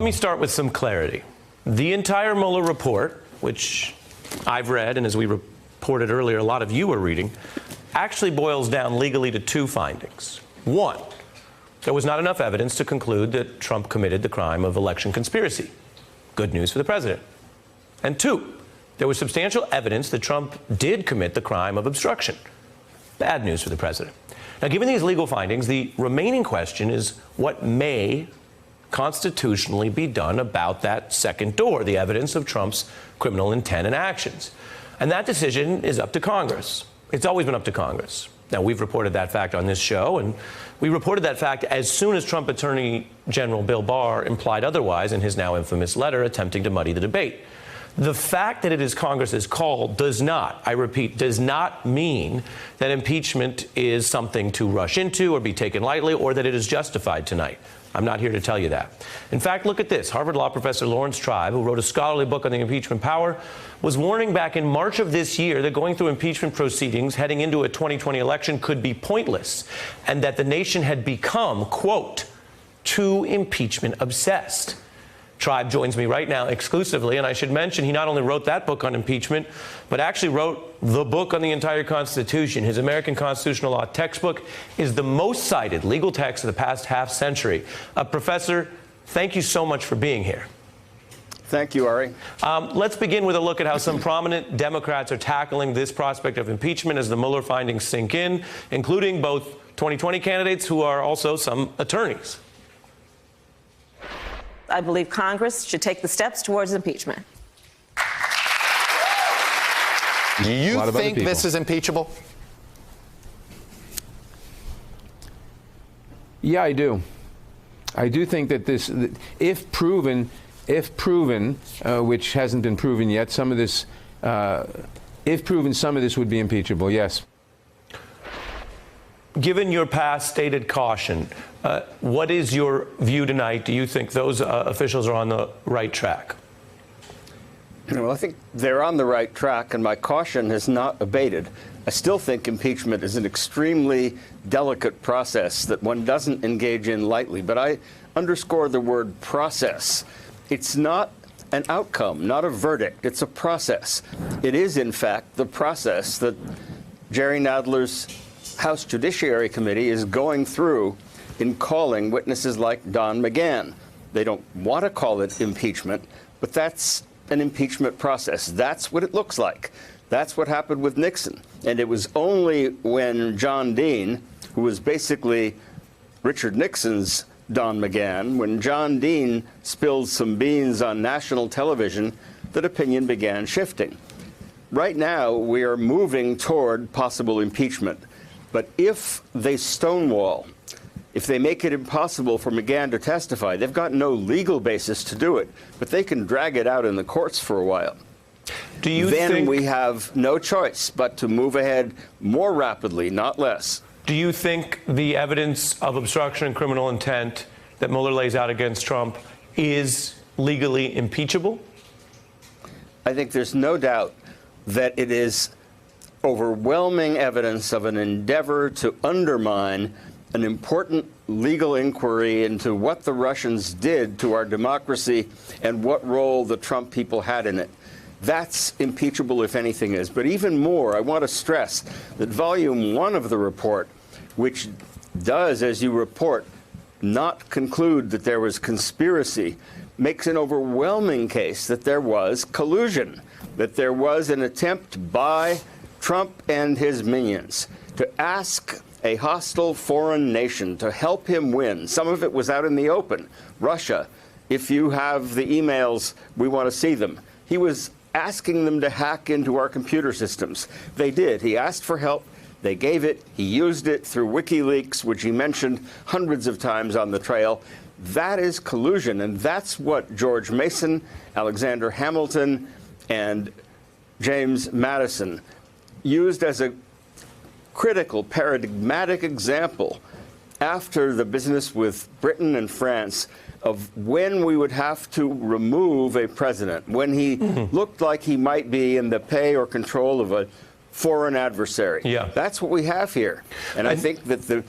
Let me start with some clarity. The entire Mueller report, which I've read, and as we reported earlier, a lot of you are reading, actually boils down legally to two findings. One, there was not enough evidence to conclude that Trump committed the crime of election conspiracy. Good news for the president. And two, there was substantial evidence that Trump did commit the crime of obstruction. Bad news for the president. Now, given these legal findings, the remaining question is what may constitutionally be done about that second door, the evidence of Trump's criminal intent and actions. And that decision is up to Congress. It's always been up to Congress. Now, we've reported that fact on this show, and we reported that fact as soon as Trump Attorney General Bill Barr implied otherwise in his now infamous letter attempting to muddy the debate. The fact that it is Congress's call does not, I repeat, does not mean that impeachment is something to rush into or be taken lightly or that it is justified tonight. I'm not here to tell you that. In fact, look at this. Harvard law professor Lawrence Tribe, who wrote a scholarly book on the impeachment power, was warning back in March of this year that going through impeachment proceedings heading into a 2020 election could be pointless and that the nation had become, quote, too impeachment obsessed. Tribe joins me right now exclusively, and I should mention he not only wrote that book on impeachment, but actually wrote the book on the entire Constitution. His American Constitutional Law textbook is the most cited legal text of the past half century. Professor, thank you so much for being here. Thank you, Ari. Let's begin with a look at how some prominent Democrats are tackling this prospect of impeachment as the Mueller findings sink in, including both 2020 candidates who are also some attorneys. I believe Congress should take the steps towards impeachment. Do you think this is impeachable? Yeah, I do. I do think that this, if proven, which hasn't been proven yet, some of this, if proven, some of this would be impeachable, yes. Given your past stated caution, what is your view tonight? Do you think those officials are on the right track? Well, I think they're on the right track, and my caution has not abated. I still think impeachment is an extremely delicate process that one doesn't engage in lightly, but I underscore the word process. It's not an outcome, not a verdict. It's a process. It is, in fact, the process that Jerry Nadler's House Judiciary Committee is going through in calling witnesses like Don McGahn. They don't want to call it impeachment, but that's an impeachment process. That's what it looks like. That's what happened with Nixon. And it was only when John Dean, who was basically Richard Nixon's Don McGahn, when John Dean spilled some beans on national television, that opinion began shifting. Right now, we are moving toward possible impeachment. But if they stonewall, if they make it impossible for McGahn to testify, they've got no legal basis to do it, but they can drag it out in the courts for a while. Do you then think we have no choice but to move ahead more rapidly, not less. Do you think the evidence of obstruction and criminal intent that Mueller lays out against Trump is legally impeachable? I think there's no doubt that it is overwhelming evidence of an endeavor to undermine an important legal inquiry into what the Russians did to our democracy and what role the Trump people had in it. That's impeachable, if anything is. But even more, I want to stress that Volume 1 of the report, which does, as you report, not conclude that there was conspiracy, makes an overwhelming case that there was collusion, that there was an attempt by Trump and his minions to ask a hostile foreign nation to help him win. Some of it was out in the open. Russia, if you have the emails, we want to see them. He was asking them to hack into our computer systems. They did. He asked for help. They gave it. He used it through WikiLeaks, which he mentioned hundreds of times on the trail. That is collusion, and that's what George Mason, Alexander Hamilton, and James Madison used as a critical, paradigmatic example after the business with Britain and France of when we would have to remove a president, when he looked like he might be in the pay or control of a foreign adversary. Yeah. That's what we have here. And I think that the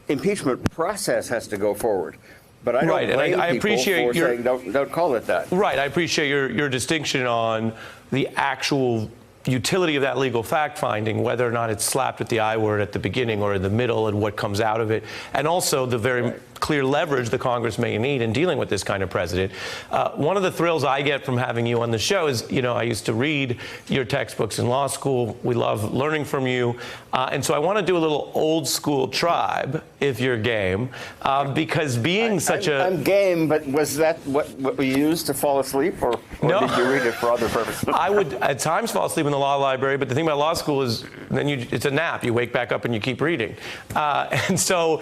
impeachment process has to go forward. But I don't Right, and blame I people appreciate for your- saying don't call it that. Right. I appreciate your distinction on the actual utility of that legal fact finding, whether or not it's slapped with the I word at the beginning or in the middle and what comes out of it, and also the very clear leverage the Congress may need in dealing with this kind of president. One of the thrills I get from having you on the show is, I used to read your textbooks in law school. We love learning from you. And so I want to do a little old school tribe, if you're game, because being I'm game, but was that what we used to fall asleep, or No. did you read it for other purposes? I would at times fall asleep in the law library, but the thing about law school is then it's a nap. You wake back up and you keep reading. And so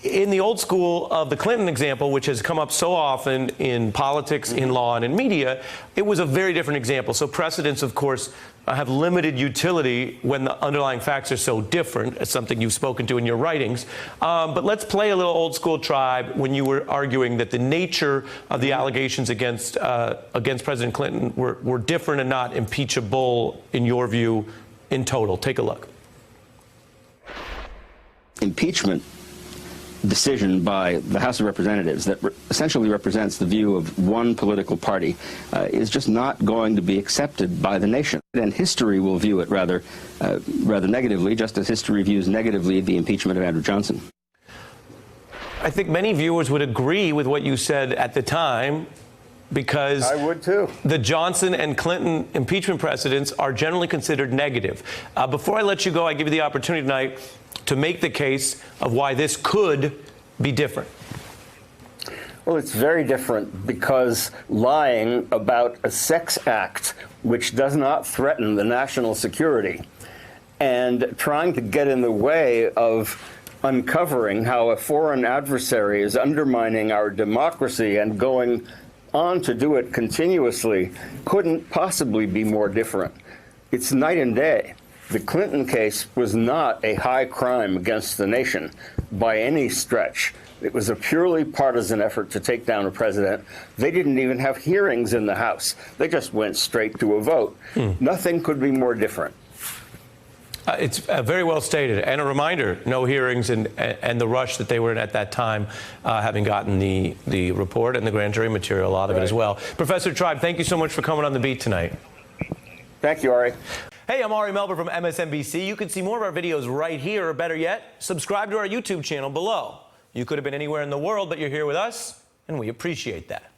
in the old school of the Clinton example, which has come up so often in politics, in law, and in media, it was a very different example. So precedents, of course, have limited utility when the underlying facts are so different. It's something you've spoken to in your writings. But let's play a little old school tribe when you were arguing that the nature of the allegations against President Clinton were different and not impeachable, in your view, in total. Take a look. Impeachment decision by the House of Representatives that essentially represents the view of one political party is just not going to be accepted by the nation. And history will view it rather negatively, just as history views negatively the impeachment of Andrew Johnson. I think many viewers would agree with what you said at the time, because I would too. The Johnson and Clinton impeachment precedents are generally considered negative. Before I let you go, I give you the opportunity tonight to make the case of why this could be different. Well, it's very different because lying about a sex act which does not threaten the national security and trying to get in the way of uncovering how a foreign adversary is undermining our democracy and going on to do it continuously couldn't possibly be more different. It's night and day. The Clinton case was not a high crime against the nation by any stretch. It was a purely partisan effort to take down a president. They didn't even have hearings in the House. They just went straight to a vote. Nothing could be more different. It's very well stated. And a reminder, no hearings and the rush that they were in at that time, having gotten the report and the grand jury material, a lot of it as well. Professor Tribe, thank you so much for coming on The Beat tonight. Thank you, Ari. Hey, I'm Ari Melber from MSNBC. You can see more of our videos right here, or better yet, subscribe to our YouTube channel below. You could have been anywhere in the world, but you're here with us, and we appreciate that.